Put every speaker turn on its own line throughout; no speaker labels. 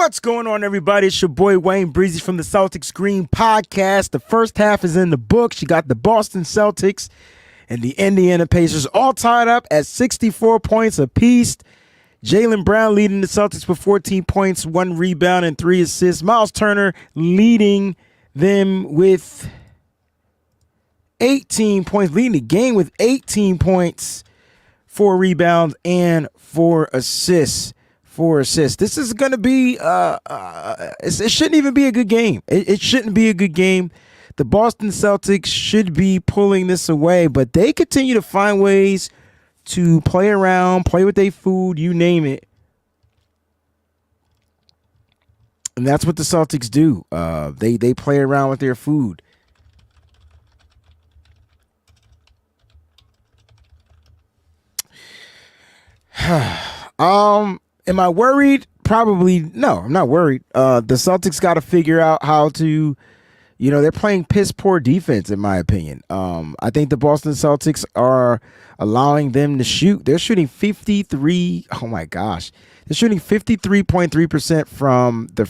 What's going on, everybody? It's your boy WayneBreezie from the Celtics Green Podcast. The first half is in the books. You got the Boston Celtics and the Indiana Pacers all tied up at 64 points apiece. Jaylen Brown leading the Celtics with 14 points, 1 rebound, and 3 assists. Miles Turner leading them with 18 points, leading the game with 18 points, 4 rebounds, and 4 assists. This is going to be, it shouldn't even be a good game. It shouldn't be a good game. The Boston Celtics should be pulling this away, but they continue to find ways to play around, play with their food, you name it. And that's what the Celtics do. They play around with their food. Am I worried? Probably no. I'm not worried. The Celtics got to figure out how to, they're playing piss poor defense, in my opinion. I think the Boston Celtics are allowing them to shoot. They're shooting 53. Oh my gosh, they're shooting 53.3% from the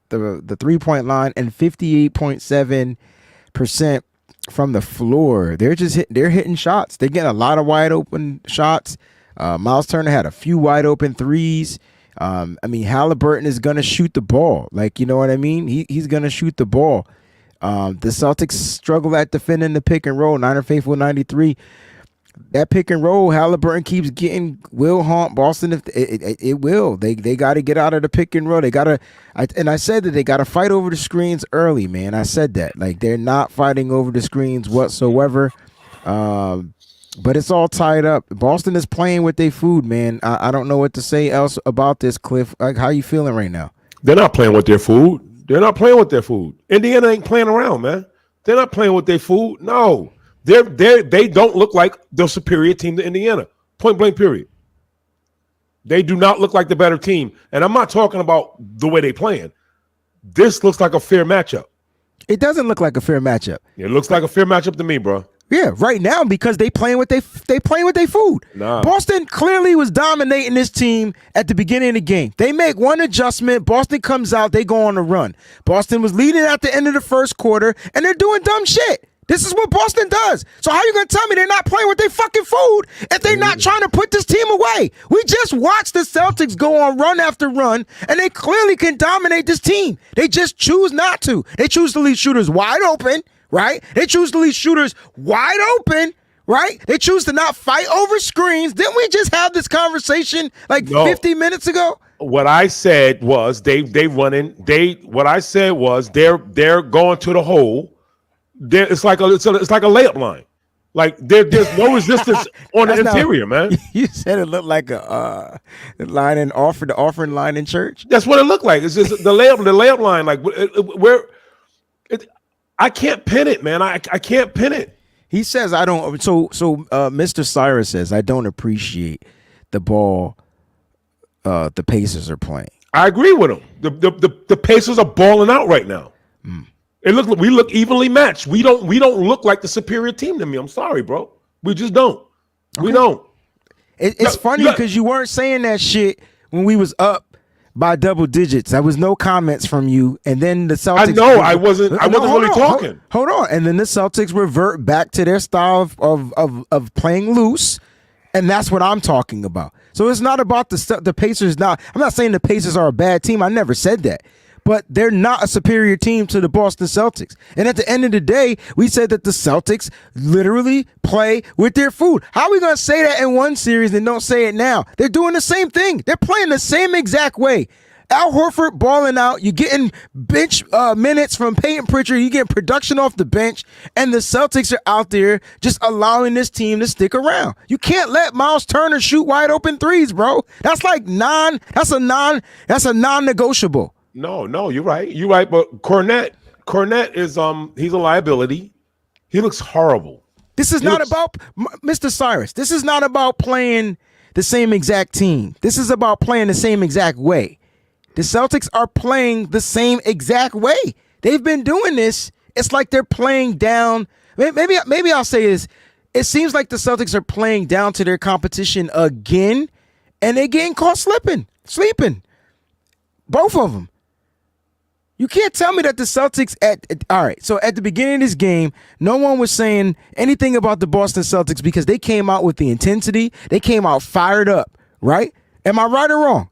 3-point line and 58.7% from the floor. They're hitting shots. They're getting a lot of wide open shots. Miles Turner had a few wide open threes. Halliburton is going to shoot the ball. You know what I mean? He's going to shoot the ball. The Celtics struggle at defending the pick and roll. Niner Faithful 93. That pick and roll, Halliburton keeps getting, will haunt Boston. If it will. They got to get out of the pick and roll. They got to, and I said that they got to fight over the screens early, man. I said that. They're not fighting over the screens whatsoever. But it's all tied up. Boston is playing with their food, man. I don't know what to say else about this, Cliff. How you feeling right now?
They're not playing with their food. Indiana ain't playing around, man. They're not playing with their food. No. They don't look like the superior team to Indiana. Point blank, period. They do not look like the better team. And I'm not talking about the way they playing. This looks like a fair matchup.
It doesn't look like a fair matchup.
It looks like a fair matchup to me, bro.
Yeah, right now, because they playing with their food.
Nah.
Boston clearly was dominating this team at the beginning of the game. They make one adjustment. Boston comes out. They go on a run. Boston was leading at the end of the first quarter, and they're doing dumb shit. This is what Boston does. So how you going to tell me they're not playing with their fucking food if they're not trying to put this team away? We just watched the Celtics go on run after run, and they clearly can dominate this team. They just choose not to. They choose to leave shooters wide open. Right? They choose to leave shooters wide open, right? They choose to not fight over screens. Didn't we just have this conversation 50 minutes ago?
What I said was they're going to the hole. It's like a layup line. There's no resistance on the interior, man.
You said it looked like a line in the offering line in church.
That's what it looked like. It's just the layup line. I can't pin it, man. I can't pin it.
He says I don't. So Mr. Cyrus says I don't appreciate the ball the Pacers are playing.
I agree with him. The Pacers are balling out right now. We look evenly matched. We don't look like the superior team to me. I'm sorry, bro. We just don't. Okay. We don't.
It's funny because you weren't saying that shit when we was up by double digits. There was no comments from you, and then the Celtics.
I know I wasn't really talking.
Hold on, and then the Celtics revert back to their style of playing loose, and that's what I'm talking about. So it's not about the Pacers. I'm not saying the Pacers are a bad team. I never said that, but they're not a superior team to the Boston Celtics. And at the end of the day, we said that the Celtics literally play with their food. How are we going to say that in one series and don't say it now? They're doing the same thing. They're playing the same exact way. Al Horford balling out. You're getting bench minutes from Peyton Pritchard. You're getting production off the bench. And the Celtics are out there just allowing this team to stick around. You can't let Miles Turner shoot wide open threes, bro. That's a non-negotiable.
No, you're right. But Cornette is he's a liability. He looks horrible.
This is not about Mr. Cyrus. This is not about playing the same exact team. This is about playing the same exact way. The Celtics are playing the same exact way. They've been doing this. It's like they're playing down. Maybe I'll say this. It seems like the Celtics are playing down to their competition again, and they're getting caught sleeping. Both of them. You can't tell me that the Celtics all right, so at the beginning of this game, no one was saying anything about the Boston Celtics because they came out with the intensity. They came out fired up, right? Am I right or wrong?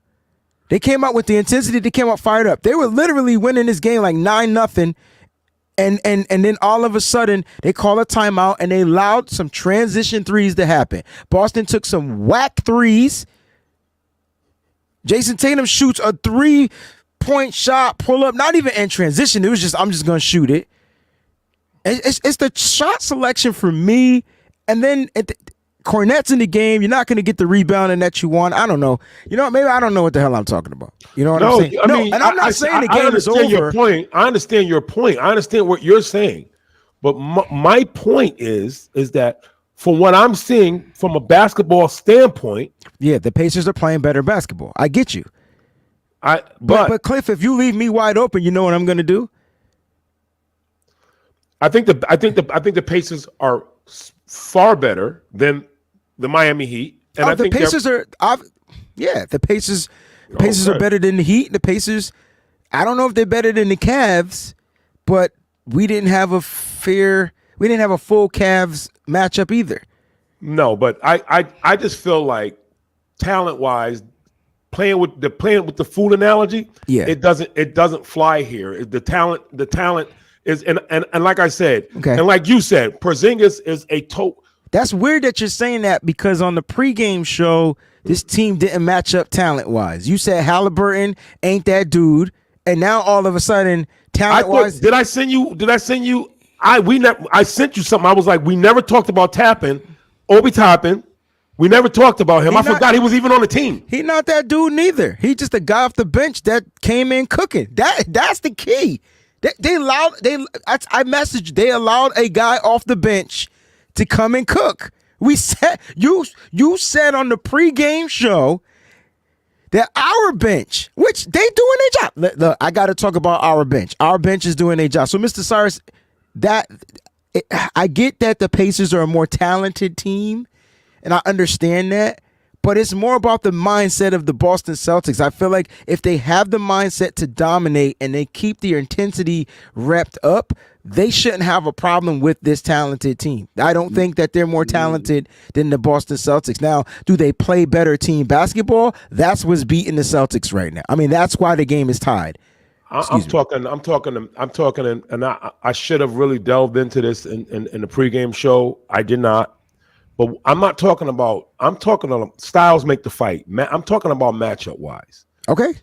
They came out with the intensity. They came out fired up. They were literally winning this game like 9-0. And then all of a sudden, they call a timeout and they allowed some transition threes to happen. Boston took some whack threes. Jason Tatum shoots a 3-point shot, pull up, not even in transition. It was just, I'm just going to shoot it. It's the shot selection for me. And then Cornette's in the game. You're not going to get the rebounding that you want. I don't know. You know, maybe I don't know what the hell I'm talking about. You know what I'm saying?
I mean,
and I'm not saying the game is over.
I understand your point. I understand what you're saying. But my point is that from what I'm seeing from a basketball standpoint.
Yeah, the Pacers are playing better basketball. I get you.
But
Cliff, if you leave me wide open, you know what I'm going to do?
I think the Pacers are far better than the Miami Heat, and I think
the Pacers are. The Pacers are better than the Heat. The Pacers. I don't know if they're better than the Cavs, but we didn't have a full Cavs matchup either.
No, but I just feel like talent wise, playing with the food analogy.
Yeah,
it doesn't fly here. The talent is and like I said,
okay,
and like you said, Porzingis is a total.
That's weird that you're saying that because on the pregame show, this team didn't match up talent-wise. You said Halliburton ain't that dude, and now all of a sudden, talent-wise,
did I send you? I sent you something. I was like, we never talked about Obi Toppin. We never talked about him. I forgot he was even on the team.
He not that dude neither. He just a guy off the bench that came in cooking. That's the key. They allowed a guy off the bench to come and cook. We said you said on the pregame show that our bench, which they doing their job. Look, I got to talk about our bench. Our bench is doing their job. So, Mr. Cyrus, I get that the Pacers are a more talented team, and I understand that. But it's more about the mindset of the Boston Celtics. I feel like if they have the mindset to dominate and they keep their intensity repped up, they shouldn't have a problem with this talented team. I don't think that they're more talented than the Boston Celtics. Now, do they play better team basketball? That's what's beating the Celtics right now. I mean, that's why the game is tied. I'm talking, and I should have really delved into this in the pregame show. I did not. But I'm talking about styles make the fight. I'm talking about matchup wise. Okay.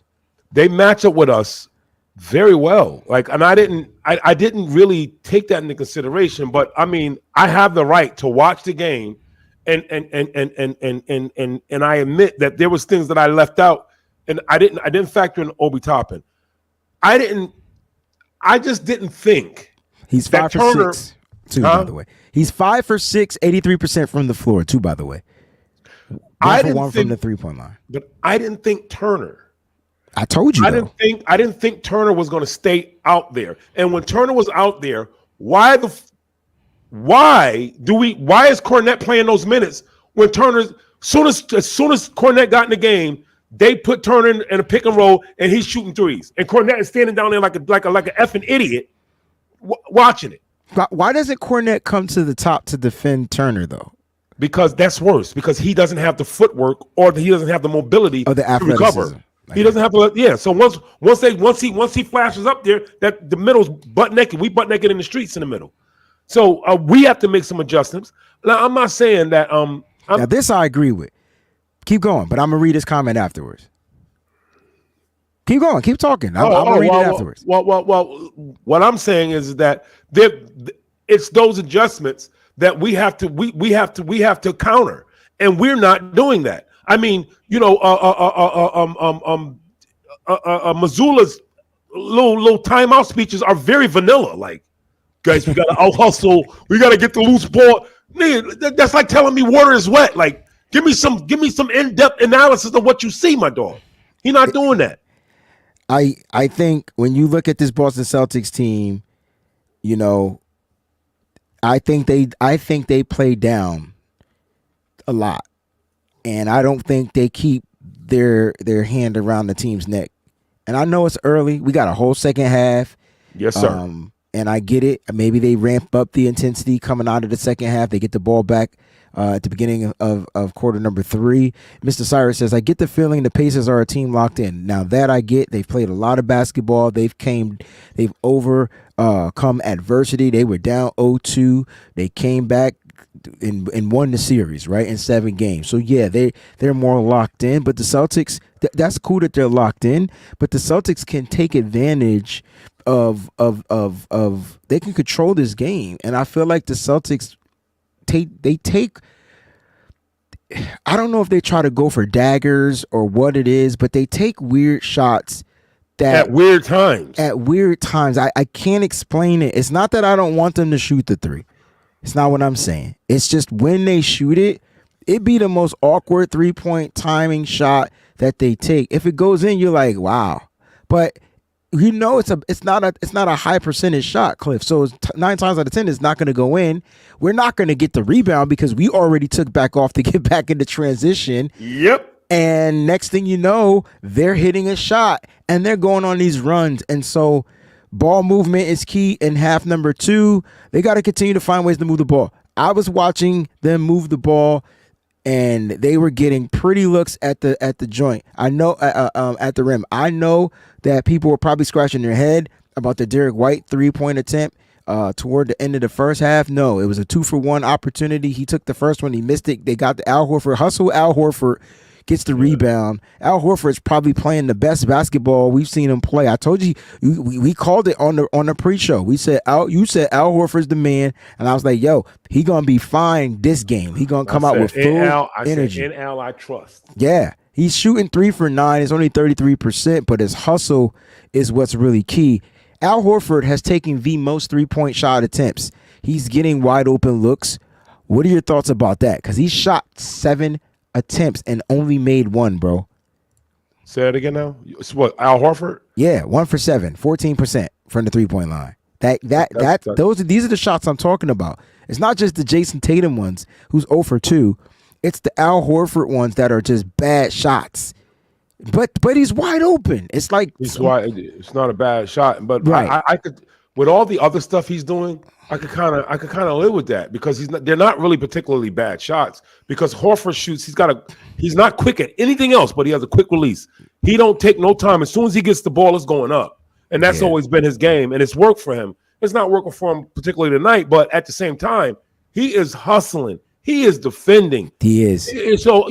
They match up with us very well. And I didn't really take that into consideration, but I mean, I have the right to watch the game and I admit that there was things that I left out and I didn't factor in Obi Toppin. I just didn't think
he's 5 for 6 too, by the way. He's 5 for 6, 83% from the floor, too, by the way. 1 for 1 from the 3-point line.
But I didn't think Turner.
I told you.
I didn't think Turner was going to stay out there. And when Turner was out there, why is Cornette playing those minutes when Turner's as soon as Cornette got in the game, they put Turner in a pick and roll and he's shooting threes. And Cornette is standing down there like an effing idiot watching it.
Why doesn't Cornette come to the top to defend Turner, though?
Because that's worse. Because he doesn't have the footwork or he doesn't have the mobility
to
recover. He doesn't have to. Yeah. So once he flashes up there, that the middle's butt naked. We butt naked in the streets in the middle. So we have to make some adjustments. Now I'm not saying that.
Now this I agree with. Keep going, but I'm gonna read this comment afterwards. Keep going. Keep talking. I'm gonna read it afterwards.
Well, what I'm saying is that it's those adjustments that we have to counter, and we're not doing that. I mean, Missoula's little timeout speeches are very vanilla. Like, guys, we got to out hustle. We got to get the loose ball. That's like telling me water is wet. Like, give me some in-depth analysis of what you see, my dog. He's not doing that.
I think when you look at this Boston Celtics team, I think they play down a lot, and I don't think they keep their hand around the team's neck And I know it's early. We got a whole second half.
Yes, sir.
And I get it. Maybe they ramp up the intensity coming out of the second half. They get the ball back at the beginning of quarter number 3. Mr. Cyrus says, I get the feeling the Pacers are a team locked in. Now that I get, they've played a lot of basketball. They've overcome adversity. They were down 0-2. They came back and won the series, right, in 7 games. So yeah, they're more locked in. But the Celtics, that's cool that they're locked in. But the Celtics can take advantage of they can control this game, and I feel like the Celtics take. I don't know if they try to go for daggers or what it is, but they take weird shots
at weird times.
I can't explain it. It's not that I don't want them to shoot the 3. It's not what I'm saying. It's just when they shoot it, it'd be the most awkward 3-point timing shot that they take. If it goes in, you're like, wow. But you know it's not a high percentage shot, Cliff. So 9 times out of 10 it's not going to go in. We're not going to get the rebound because we already took back off to get back into transition.
Yep.
And next thing you know, they're hitting a shot and they're going on these runs. And so ball movement is key in half number 2. They got to continue to find ways to move the ball. I was watching them move the ball, and they were getting pretty looks at the joint. I know at the rim. I know that people were probably scratching their head about the Derek White 3-point attempt toward the end of the first half. No, it was a 2-for-1 opportunity. He took the first one. He missed it. They got the Al Horford hustle. Al Horford gets the rebound. Al Horford is probably playing the best basketball we've seen him play. I told you, we called it on the pre-show. You said Al Horford's the man, and I was like, yo, he gonna be fine this game. He gonna come out with full energy.
In Al, I trust.
Yeah, he's shooting 3 for 9. It's only 33%, but his hustle is what's really key. Al Horford has taken the most 3-point shot attempts. He's getting wide open looks. What are your thoughts about that? Because he shot 7 attempts and only made 1, bro.
Say it again now. It's what, Al Horford?
Yeah, 1 for 7, 14% from the 3-point line. These are the shots I'm talking about. It's not just the Jason Tatum ones who's 0 for 2. It's the Al Horford ones that are just bad shots. But he's wide open. It's like
it's not a bad shot, but
right.
I could, with all the other stuff he's doing, I could kind of live with that because they're not really particularly bad shots because Horford shoots. He's not quick at anything else, but he has a quick release. He don't take no time. As soon as he gets the ball, it's going up, and that's always been his game, and it's worked for him. It's not working for him particularly tonight, but at the same time, he is hustling. He is defending.
He is.
So I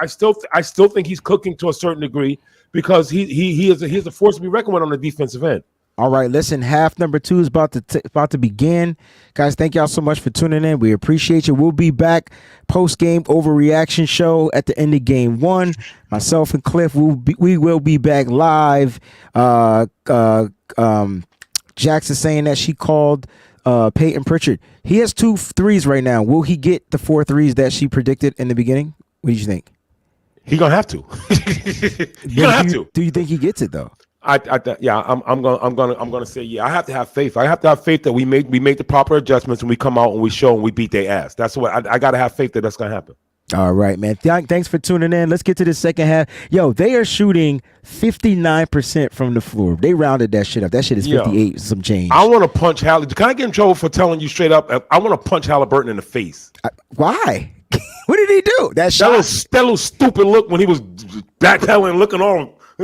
still think he's cooking to a certain degree because he is a force to be reckoned with on the defensive end.
All right, listen, half number 2 is about to begin. Guys, thank y'all so much for tuning in. We appreciate you. We'll be back post-game overreaction show at the end of game 1. Myself and Cliff, we will be back live. Jackson's saying that she called Peyton Pritchard. He has 2 threes right now. Will he get the 4 threes that she predicted in the beginning? What do you think?
He's gonna have to.
Do you think he gets it though?
I'm gonna say yeah. I have to have faith. I have to have faith that we make the proper adjustments and we come out and we show and we beat their ass. That's what I gotta have faith that's gonna happen.
All right, man. Thanks for tuning in. Let's get to the second half. Yo, they are shooting 59% from the floor. They rounded that shit up. That shit is 58 some change.
I want to punch Halliburton. Can I get in trouble for telling you straight up? I want to punch Halliburton in the face.
Why? What did he do? That
little stupid look when he was backpedaling, looking all. I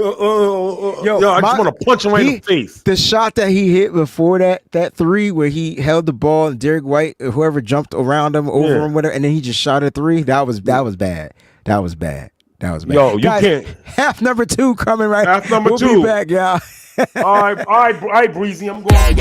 just want to punch him right in the face.
The shot that he hit before that 3 where he held the ball and Derek White, whoever jumped around him, over him, whatever, and then he just shot a 3. That was bad. Yo, you
guys, can't.
Half number 2 coming right.
Half number 2.
We'll be back, y'all.
All right, Breezy, I'm going.